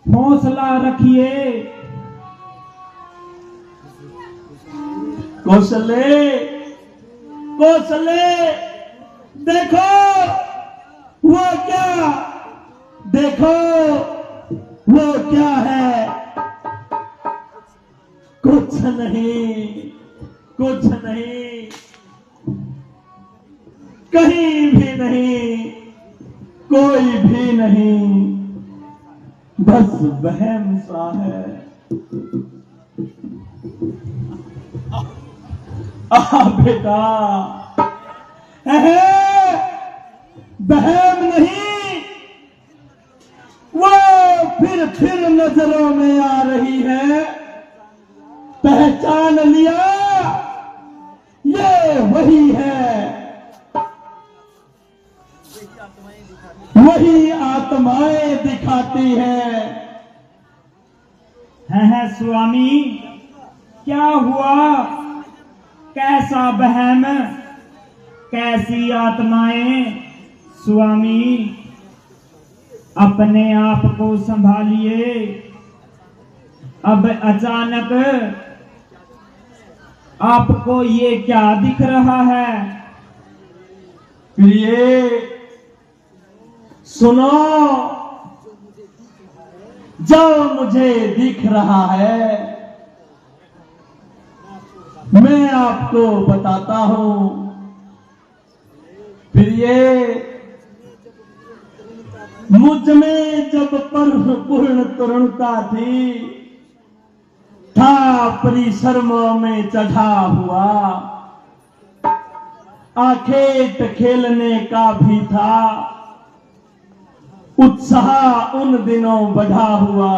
हौसला रखिए। कौशले कौशले देखो वो क्या, देखो वो क्या है। कुछ नहीं, कुछ नहीं, कहीं भी नहीं, कोई भी नहीं, बस वहम सा है। बेटा वहम नहीं, वो फिर नजरों में आ रही है। पहचान लिया, ये वही है, वही आत्माएं दिखाती है स्वामी, क्या हुआ? कैसा वहम, कैसी आत्माएं? स्वामी अपने आप को संभालिए। अब अचानक आपको ये क्या दिख रहा है? प्रिय सुनो, जो मुझे दिख रहा है मैं आपको बताता हूं। प्रिय, मुझ में जब पूर्ण तरुणता थी, था परिश्रमों में चढ़ा हुआ, आखेट खेलने का भी था, उत्साह उन दिनों बढ़ा हुआ।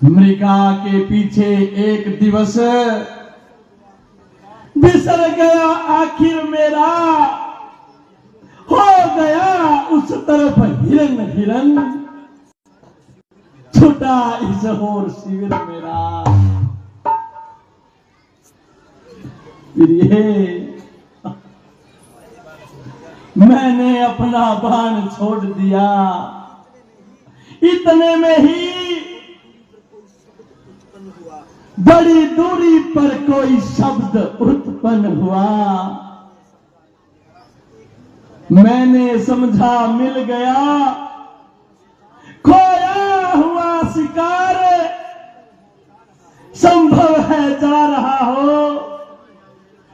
मृगा के पीछे एक दिवस बिसर गया आखिर मेरा, हो गया उस तरफ हिरन हिरन, छुटा इस होर शिविर मेरा। मैंने अपना बाण छोड़ दिया, इतने में ही बड़ी दूरी पर कोई शब्द उत्पन्न हुआ। मैंने समझा मिल गया खोया हुआ शिकार, संभव है जा रहा हो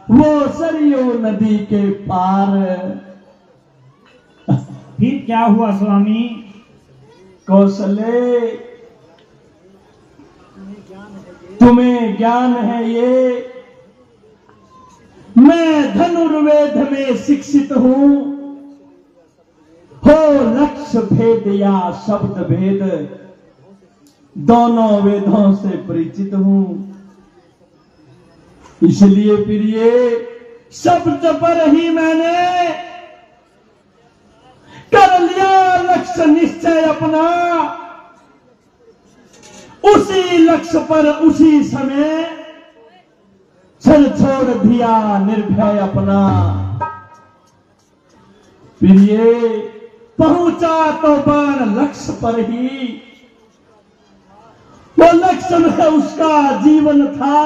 वो सरयू नदी के पार। फिर क्या हुआ स्वामी? कौशले, तुम्हें ज्ञान है ये, मैं धनुर्वेद में शिक्षित हूं, हो लक्ष्य भेद या शब्द भेद, दोनों वेदों से परिचित हूं। इसलिए प्रिय, शब्द पर ही मैंने कर लिया लक्ष्य निश्चय अपना, उसी लक्ष्य पर उसी समय चल छोड़ दिया निर्भय अपना। प्रिय, पहुंचा तो बाण लक्ष्य पर ही, वो लक्ष्य में उसका जीवन था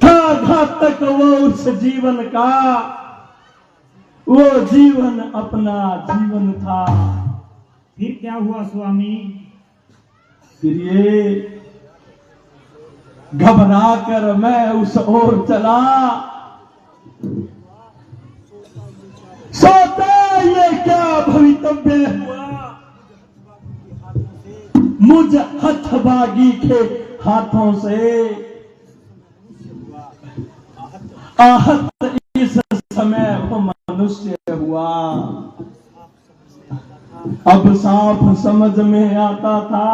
घातक वो उस जीवन का, वो जीवन अपना जीवन था। फिर क्या हुआ स्वामी? प्रिय, घबरा कर मैं उस ओर चला, सोचा ये क्या भवितव्य हुआ, मुझ हथभागी के हाथों से आहत इस समय वो मनुष्य हुआ। अब साफ समझ में आता था,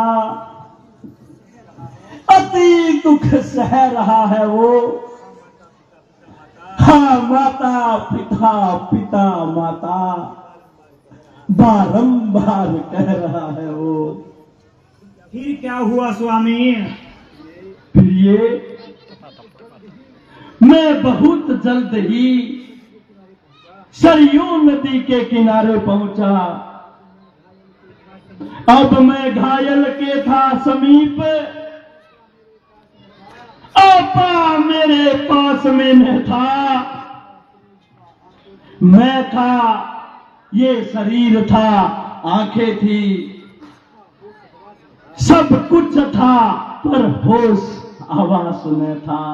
अति दुख सह रहा है वो, हाँ माता पिता पिता माता बारंबार कह रहा है वो। फिर क्या हुआ स्वामी? प्रिय, मैं बहुत जल्द ही सरयू नदी के किनारे पहुंचा। अब मैं घायल के था समीप, आपा मेरे पास में न था। मैं था, ये शरीर था, आंखें थी, सब कुछ था, पर होश आवाज में था।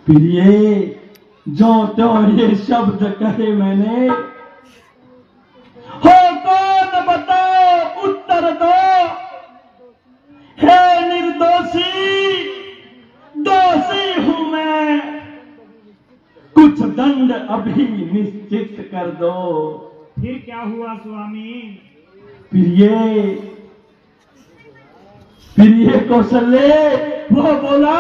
फिर ये जो त्यों ये शब्द कहे मैंने, हो कौन बताओ उत्तर दो, हे निर्दोषी, दोषी हूं मैं, कुछ दंड अभी निश्चित कर दो। फिर क्या हुआ स्वामी? फिर ये कौशल्य वो बोला।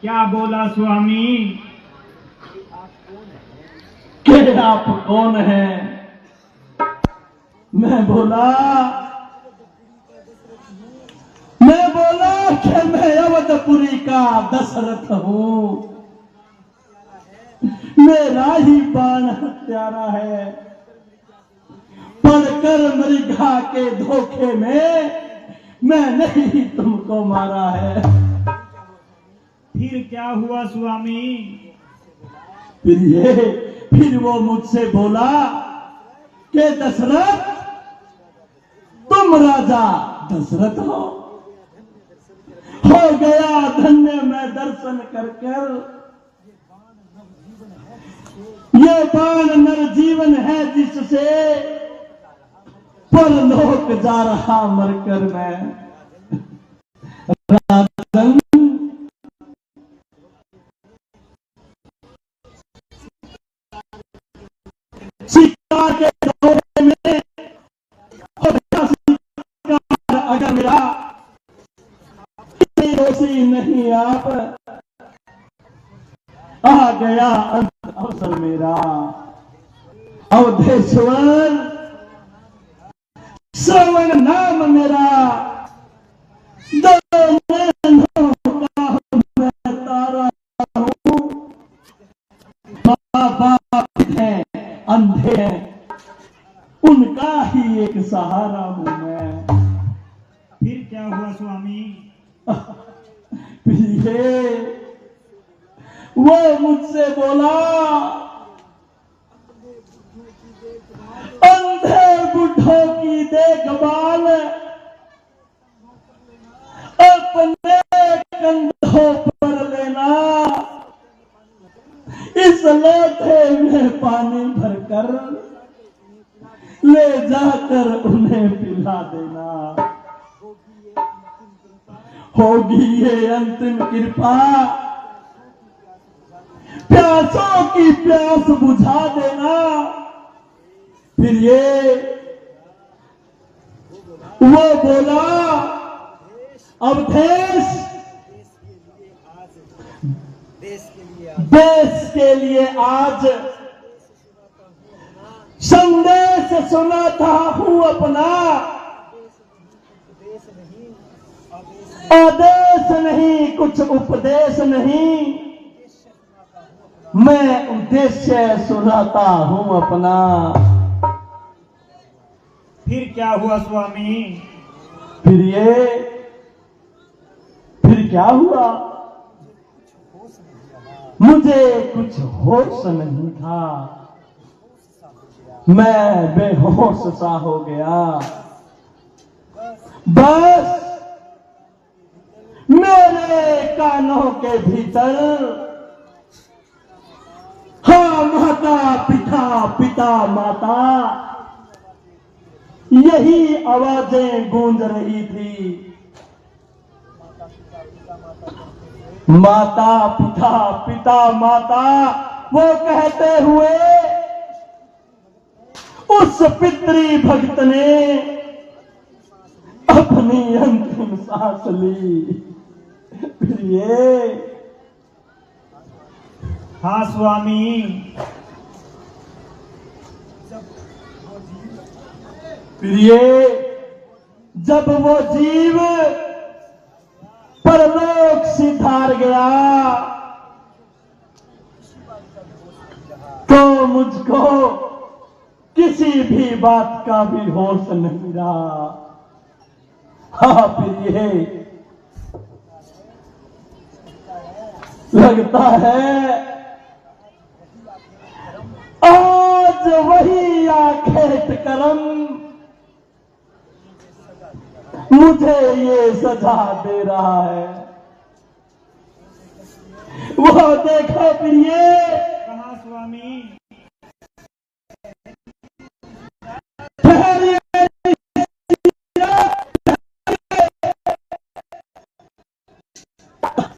क्या बोला स्वामी? कि आप कौन हैं? मैं बोला कि मैं अवधपुरी का दशरथ हूं, मेरा ही बाण हत्यारा है, पढ़कर मृगा के धोखे में मैंने ही तुमको मारा है। फिर क्या हुआ स्वामी? फिर वो मुझसे बोला कि दशरथ, तुम राजा दशरथ हो गया धन्य मैं दर्शन कर कर, ये बाण नरजीवन है जिससे परलोक जा रहा मरकर मैं। राजन शिक्षा के दौरे में अगर मेरा दोषी नहीं आप, आ गया अंत अवसर मेरा। अवधेश्वर श्रवण नाम मेरा, दो नैनों का मैं तारा हूं, माँ बाप हैं अंधे हैं, उनका ही एक सहारा हूं मैं। फिर क्या हुआ स्वामी? वो मुझसे बोला, अंधे बुढ़ों की देखभाल अपने कंधों पर लेना, इस लोटे में पानी भरकर ले जाकर उन्हें पिला देना, होगी ये अंतिम कृपा, प्यासों की प्यास बुझा देना। फिर वो बोला, अवधेश, देश के लिए आज संदेश सुनाता हूं अपना, आदेश नहीं कुछ उपदेश नहीं, मैं उद्देश्य सुनाता हूं अपना। फिर क्या हुआ स्वामी? फिर क्या हुआ? मुझे कुछ होश नहीं था, मैं बेहोश सा हो गया। बस मेरे कानों के भीतर हाँ माता पिता पिता माता यही आवाजें गूंज रही थी। माता पिता पिता माता वो कहते हुए उस पितृ भक्त ने अपनी अंतिम सांस ली। फिर हाँ स्वामी। जब वो जीव परलोक सिधार गया मुझको किसी भी बात का भी होश नहीं रहा। हाँ प्रिय, लगता है आज वही आखेट करम मुझे ये सजा दे रहा है। वो देखो प्रिय, कहाँ स्वामी?